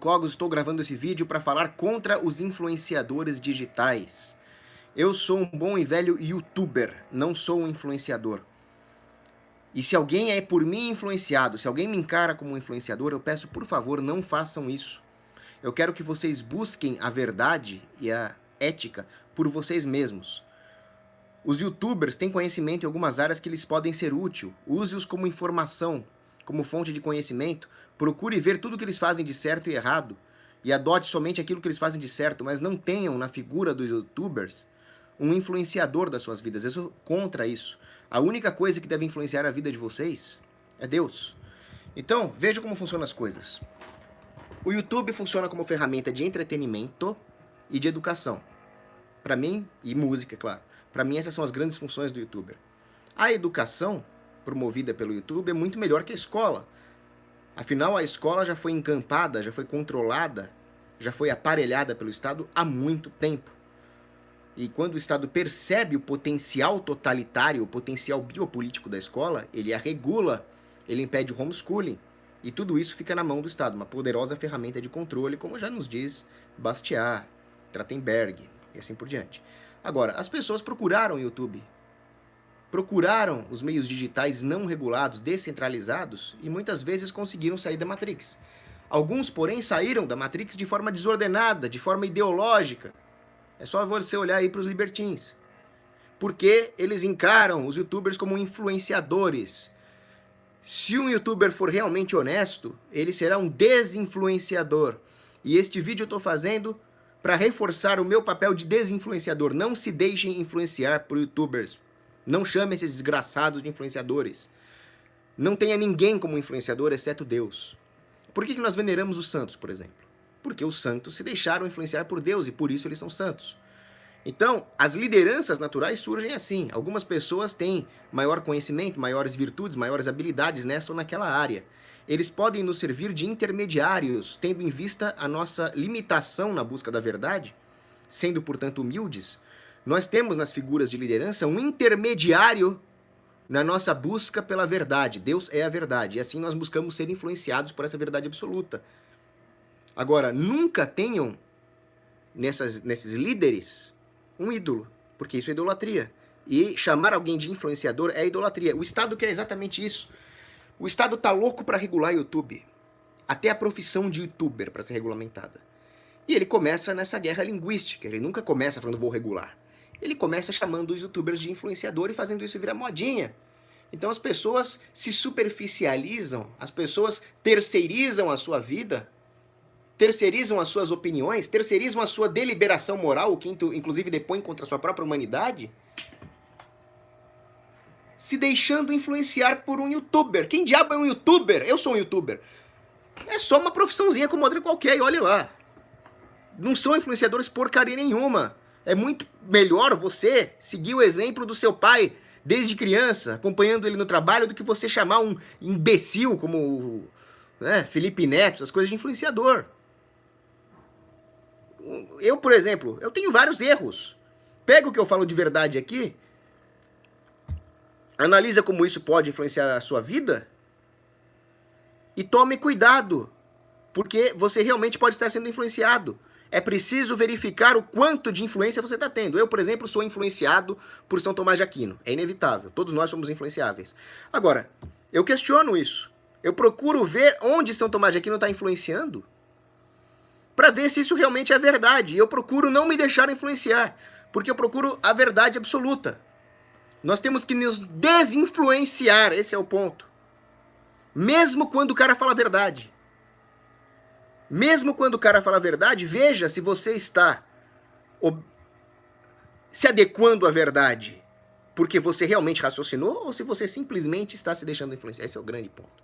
Cogos, estou gravando esse vídeo para falar contra os influenciadores digitais. Eu sou um bom e velho youtuber, não sou um influenciador. E se alguém é por mim influenciado, se alguém me encara como um influenciador, eu peço, por favor, não façam isso. Eu quero que vocês busquem a verdade e a ética por vocês mesmos. Os youtubers têm conhecimento em algumas áreas que lhes podem ser útil. Use-os como informação, como fonte de conhecimento. Procure ver tudo o que eles fazem de certo e errado. E adote somente aquilo que eles fazem de certo, mas não tenham na figura dos youtubers um influenciador das suas vidas. Eu sou contra isso. A única coisa que deve influenciar a vida de vocês é Deus. Então, veja como funcionam as coisas. O YouTube funciona como ferramenta de entretenimento e de educação. Para mim, e música, claro. Para mim, essas são as grandes funções do YouTuber. A educação, promovida pelo YouTube, é muito melhor que a escola. Afinal, a escola já foi encampada, já foi controlada, já foi aparelhada pelo Estado há muito tempo. E quando o Estado percebe o potencial totalitário, o potencial biopolítico da escola, ele a regula, ele impede o homeschooling. E tudo isso fica na mão do Estado, uma poderosa ferramenta de controle, como já nos diz Bastiat, Trachtenberg e assim por diante. Agora, as pessoas procuraram o YouTube, procuraram os meios digitais não regulados, descentralizados, e muitas vezes conseguiram sair da Matrix. Alguns, porém, saíram da Matrix de forma desordenada, de forma ideológica. É só você olhar aí para os libertins. Porque eles encaram os youtubers como influenciadores. Se um youtuber for realmente honesto, ele será um desinfluenciador. E este vídeo eu estou fazendo para reforçar o meu papel de desinfluenciador. Não se deixem influenciar por youtubers. Não chame esses desgraçados de influenciadores. Não tenha ninguém como influenciador, exceto Deus. Por que nós veneramos os santos, por exemplo? Porque os santos se deixaram influenciar por Deus e por isso eles são santos. Então, as lideranças naturais surgem assim. Algumas pessoas têm maior conhecimento, maiores virtudes, maiores habilidades nessa ou naquela área. Eles podem nos servir de intermediários, tendo em vista a nossa limitação na busca da verdade, sendo, portanto, humildes. Nós temos nas figuras de liderança um intermediário na nossa busca pela verdade. Deus é a verdade. E assim nós buscamos ser influenciados por essa verdade absoluta. Agora, nunca tenham nesses líderes um ídolo, porque isso é idolatria. E chamar alguém de influenciador é idolatria. O Estado quer exatamente isso. O Estado tá louco para regular o YouTube. Até a profissão de youtuber para ser regulamentada. E ele começa nessa guerra linguística. Ele nunca começa falando vou regular. Ele começa chamando os youtubers de influenciador e fazendo isso virar modinha. Então as pessoas se superficializam, as pessoas terceirizam a sua vida, terceirizam as suas opiniões, terceirizam a sua deliberação moral, o que inclusive depõe contra a sua própria humanidade, se deixando influenciar por um youtuber. Quem diabo é um youtuber? Eu sou um youtuber. É só uma profissãozinha como outra qualquer, e olhe lá. Não são influenciadores porcaria nenhuma. É muito melhor você seguir o exemplo do seu pai desde criança, acompanhando ele no trabalho, do que você chamar um imbecil como Felipe Neto, essas coisas de influenciador. Eu, por exemplo, eu tenho vários erros. Pega o que eu falo de verdade aqui, analisa como isso pode influenciar a sua vida e tome cuidado, porque você realmente pode estar sendo influenciado. É preciso verificar o quanto de influência você está tendo. Eu, por exemplo, sou influenciado por São Tomás de Aquino. É inevitável. Todos nós somos influenciáveis. Agora, eu questiono isso. Eu procuro ver onde São Tomás de Aquino está influenciando para ver se isso realmente é verdade. E eu procuro não me deixar influenciar, porque eu procuro a verdade absoluta. Nós temos que nos desinfluenciar, esse é o ponto. Mesmo quando o cara fala a verdade. Mesmo quando o cara fala a verdade, veja se você está se adequando à verdade porque você realmente raciocinou ou se você simplesmente está se deixando influenciar. Esse é o grande ponto.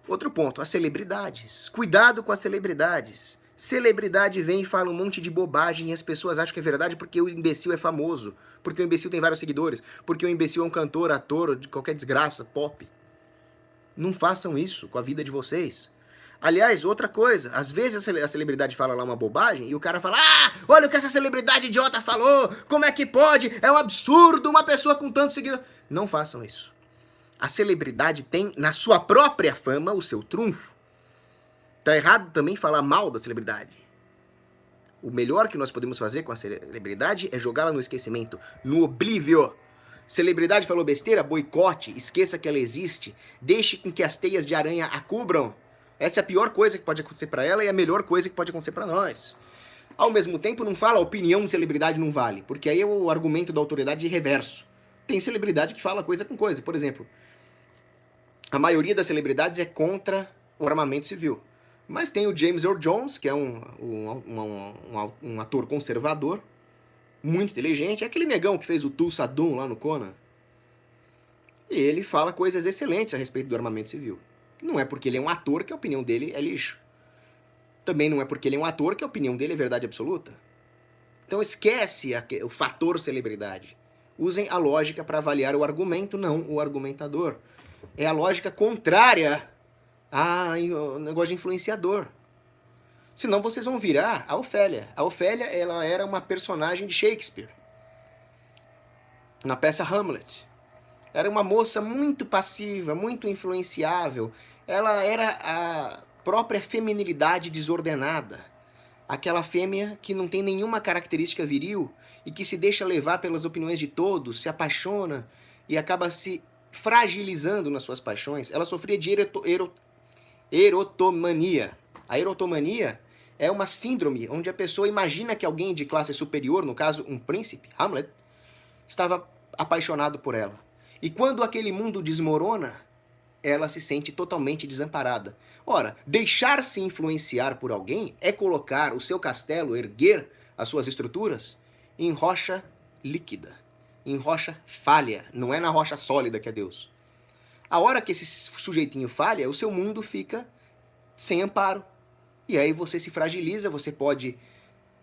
Outro ponto, as celebridades. Cuidado com as celebridades. Celebridade vem e fala um monte de bobagem e as pessoas acham que é verdade porque o imbecil é famoso, porque o imbecil tem vários seguidores, porque o imbecil é um cantor, ator, de qualquer desgraça, pop. Não façam isso com a vida de vocês. Aliás, outra coisa, às vezes a celebridade fala lá uma bobagem e o cara fala: ah, olha o que essa celebridade idiota falou, como é que pode? É um absurdo uma pessoa com tantos seguidores. Não façam isso. A celebridade tem na sua própria fama o seu trunfo. Tá errado também falar mal da celebridade. O melhor que nós podemos fazer com a celebridade é jogá-la no esquecimento, no oblívio. Celebridade falou besteira, boicote, esqueça que ela existe, deixe com que as teias de aranha a cubram. Essa é a pior coisa que pode acontecer para ela e a melhor coisa que pode acontecer para nós. Ao mesmo tempo, não fala a opinião de celebridade não vale, porque aí é o argumento da autoridade reverso. Tem celebridade que fala coisa com coisa. Por exemplo, a maioria das celebridades é contra o armamento civil. Mas tem o James Earl Jones, que é um ator conservador, muito inteligente. É aquele negão que fez o Tulsa Doom lá no Conan. E ele fala coisas excelentes a respeito do armamento civil. Não é porque ele é um ator que a opinião dele é lixo. Também não é porque ele é um ator que a opinião dele é verdade absoluta. Então esquece o fator celebridade. Usem a lógica para avaliar o argumento, não o argumentador. É a lógica contrária ao negócio de influenciador. Senão vocês vão virar a Ofélia. A Ofélia, ela era uma personagem de Shakespeare. Na peça Hamlet. Era uma moça muito passiva, muito influenciável. Ela era a própria feminilidade desordenada. Aquela fêmea que não tem nenhuma característica viril e que se deixa levar pelas opiniões de todos, se apaixona e acaba se fragilizando nas suas paixões. Ela sofria de erotomania. A erotomania é uma síndrome onde a pessoa imagina que alguém de classe superior, no caso um príncipe, Hamlet, estava apaixonado por ela. E quando aquele mundo desmorona, ela se sente totalmente desamparada. Ora, deixar-se influenciar por alguém é colocar o seu castelo, erguer as suas estruturas em rocha líquida, em rocha falha, não é na rocha sólida que é Deus. A hora que esse sujeitinho falha, o seu mundo fica sem amparo. E aí você se fragiliza, você pode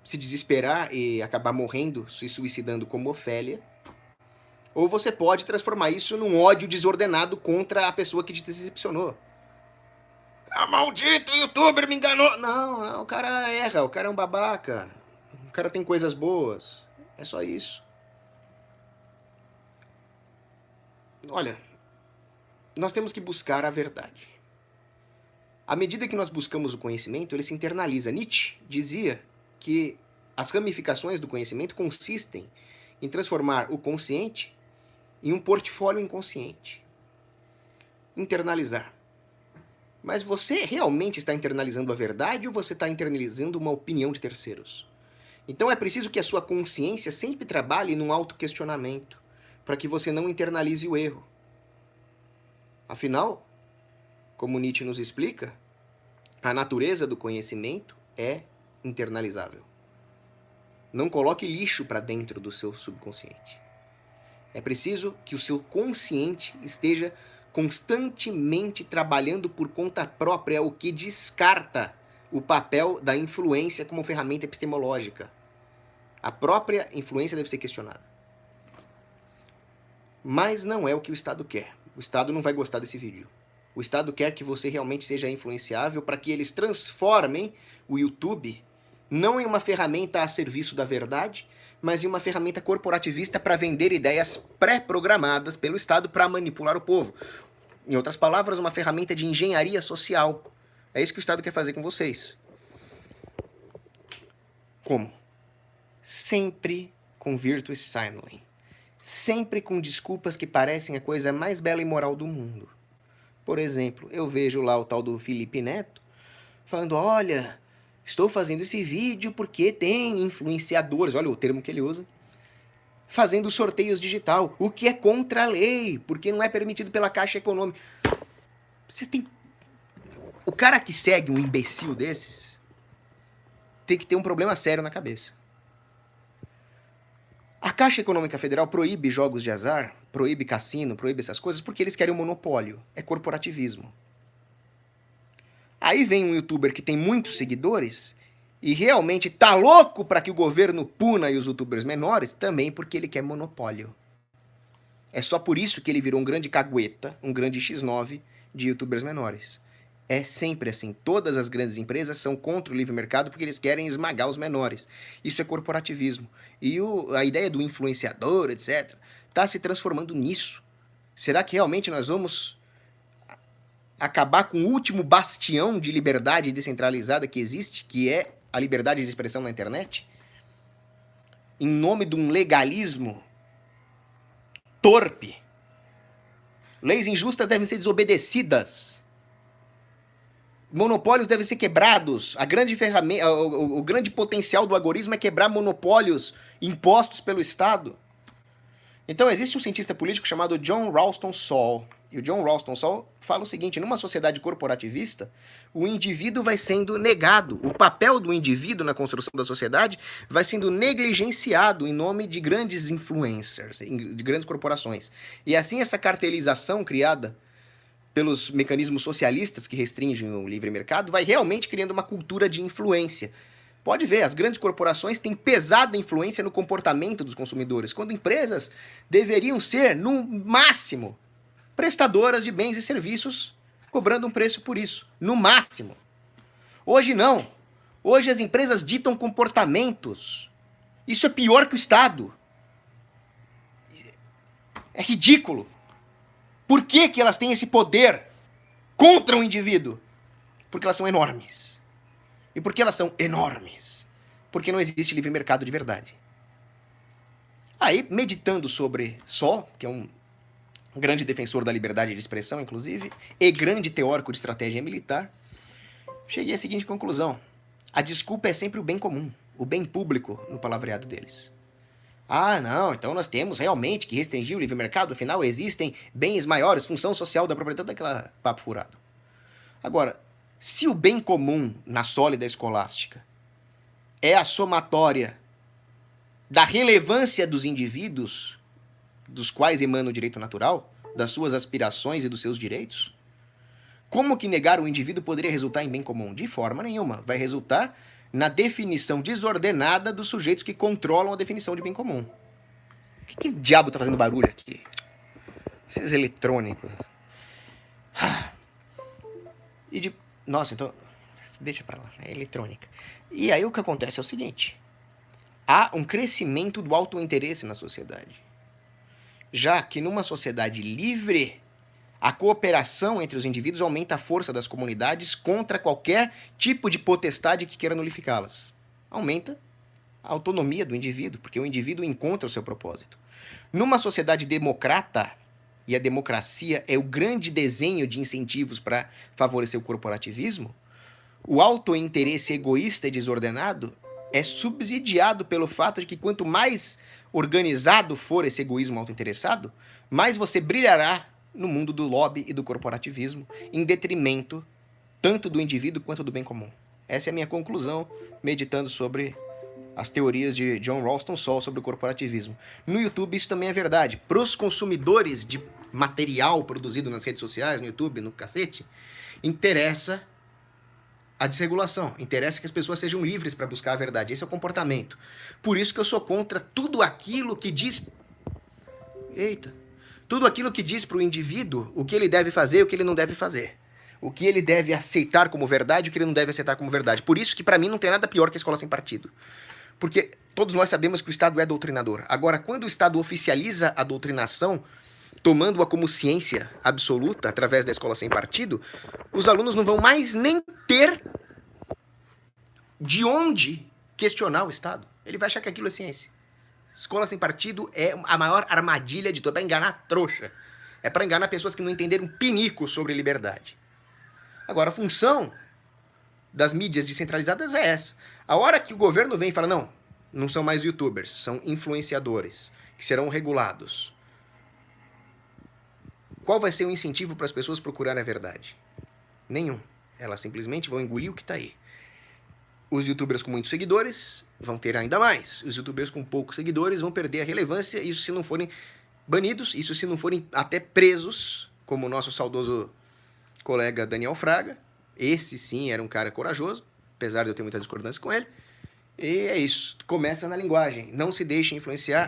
se desesperar e acabar morrendo, se suicidando como Ofélia. Ou você pode transformar isso num ódio desordenado contra a pessoa que te decepcionou. Ah, maldito youtuber me enganou! Não, o cara erra, o cara é um babaca. O cara tem coisas boas. É só isso. Olha, nós temos que buscar a verdade. À medida que nós buscamos o conhecimento, ele se internaliza. Nietzsche dizia que as ramificações do conhecimento consistem em transformar o consciente em um portfólio inconsciente. Internalizar. Mas você realmente está internalizando a verdade ou você está internalizando uma opinião de terceiros? Então é preciso que a sua consciência sempre trabalhe num autoquestionamento, para que você não internalize o erro. Afinal, como Nietzsche nos explica, a natureza do conhecimento é internalizável. Não coloque lixo para dentro do seu subconsciente. É preciso que o seu consciente esteja constantemente trabalhando por conta própria, o que descarta o papel da influência como ferramenta epistemológica. A própria influência deve ser questionada. Mas não é o que o Estado quer. O Estado não vai gostar desse vídeo. O Estado quer que você realmente seja influenciável para que eles transformem o YouTube não em uma ferramenta a serviço da verdade, mas em uma ferramenta corporativista para vender ideias pré-programadas pelo Estado para manipular o povo. Em outras palavras, uma ferramenta de engenharia social. É isso que o Estado quer fazer com vocês. Como? Sempre com virtus signaling. Sempre com desculpas que parecem a coisa mais bela e moral do mundo. Por exemplo, eu vejo lá o tal do Felipe Neto falando, olha, estou fazendo esse vídeo porque tem influenciadores, olha o termo que ele usa, fazendo sorteios digital, o que é contra a lei, porque não é permitido pela Caixa Econômica. Você tem... O cara que segue um imbecil desses tem que ter um problema sério na cabeça. A Caixa Econômica Federal proíbe jogos de azar, proíbe cassino, proíbe essas coisas porque eles querem um monopólio. É corporativismo. Aí vem um youtuber que tem muitos seguidores e realmente tá louco para que o governo puna os youtubers menores, também porque ele quer monopólio. É só por isso que ele virou um grande cagueta, um grande X9 de youtubers menores. É sempre assim. Todas as grandes empresas são contra o livre mercado porque eles querem esmagar os menores. Isso é corporativismo. E a ideia do influenciador, etc., está se transformando nisso. Será que realmente nós vamos acabar com o último bastião de liberdade descentralizada que existe, que é a liberdade de expressão na internet, em nome de um legalismo torpe. Leis injustas devem ser desobedecidas. Monopólios devem ser quebrados. A grande ferramenta, o grande potencial do agorismo é quebrar monopólios impostos pelo Estado. Então existe um cientista político chamado John Ralston Saul. E o John Ralston Saul fala o seguinte: numa sociedade corporativista, o indivíduo vai sendo negado. O papel do indivíduo na construção da sociedade vai sendo negligenciado em nome de grandes influencers, de grandes corporações. E assim essa cartelização criada pelos mecanismos socialistas que restringem o livre mercado vai realmente criando uma cultura de influência. Pode ver, as grandes corporações têm pesada influência no comportamento dos consumidores, quando empresas deveriam ser, no máximo, prestadoras de bens e serviços, cobrando um preço por isso, no máximo. Hoje não. Hoje as empresas ditam comportamentos. Isso é pior que o Estado. É ridículo. Por que elas têm esse poder contra o indivíduo? Porque elas são enormes. E por que elas são enormes? Porque não existe livre mercado de verdade. Aí, meditando sobre Saul, que é um grande defensor da liberdade de expressão, inclusive, e grande teórico de estratégia militar, cheguei à seguinte conclusão: a desculpa é sempre o bem comum, o bem público no palavreado deles. Ah, não, então nós temos realmente que restringir o livre mercado, afinal existem bens maiores, função social da propriedade, daquela papo furado. Agora, se o bem comum na sólida escolástica é a somatória da relevância dos indivíduos, dos quais emana o direito natural, das suas aspirações e dos seus direitos, como que negar o indivíduo poderia resultar em bem comum? De forma nenhuma. Vai resultar na definição desordenada dos sujeitos que controlam a definição de bem comum. O que diabo tá fazendo barulho aqui? Esses eletrônicos. Nossa, então... deixa pra lá, é eletrônica. E aí o que acontece é o seguinte: há um crescimento do autointeresse na sociedade. Já que numa sociedade livre, a cooperação entre os indivíduos aumenta a força das comunidades contra qualquer tipo de potestade que queira nulificá-las. Aumenta a autonomia do indivíduo, porque o indivíduo encontra o seu propósito. Numa sociedade democrata, e a democracia é o grande desenho de incentivos para favorecer o corporativismo, o autointeresse egoísta e desordenado é subsidiado pelo fato de que quanto mais organizado for esse egoísmo autointeressado, mais você brilhará no mundo do lobby e do corporativismo, em detrimento tanto do indivíduo quanto do bem comum. Essa é a minha conclusão, meditando sobre as teorias de John Ralston Saul sobre o corporativismo. No YouTube isso também é verdade. Para os consumidores de material produzido nas redes sociais, no YouTube, no cacete, interessa a desregulação. Interessa que as pessoas sejam livres para buscar a verdade. Esse é o comportamento. Por isso que eu sou contra tudo aquilo que diz... Tudo aquilo que diz para o indivíduo o que ele deve fazer e o que ele não deve fazer. O que ele deve aceitar como verdade e o que ele não deve aceitar como verdade. Por isso que para mim não tem nada pior que a escola sem partido. Porque todos nós sabemos que o Estado é doutrinador. Agora, quando o Estado oficializa a doutrinação, tomando-a como ciência absoluta através da escola sem partido, os alunos não vão mais nem ter de onde questionar o Estado. Ele vai achar que aquilo é ciência. Escola sem partido é a maior armadilha de todas. É para enganar trouxa. É para enganar pessoas que não entenderam um pinico sobre liberdade. Agora, a função das mídias descentralizadas é essa. A hora que o governo vem e fala, não, não são mais youtubers, são influenciadores, que serão regulados. Qual vai ser o incentivo para as pessoas procurarem a verdade? Nenhum. Elas simplesmente vão engolir o que está aí. Os youtubers com muitos seguidores vão ter ainda mais. Os youtubers com poucos seguidores vão perder a relevância, isso se não forem banidos, isso se não forem até presos, como o nosso saudoso colega Daniel Fraga. Esse sim era um cara corajoso, apesar de eu ter muitas discordâncias com ele. E é isso. Começa na linguagem. Não se deixe influenciar.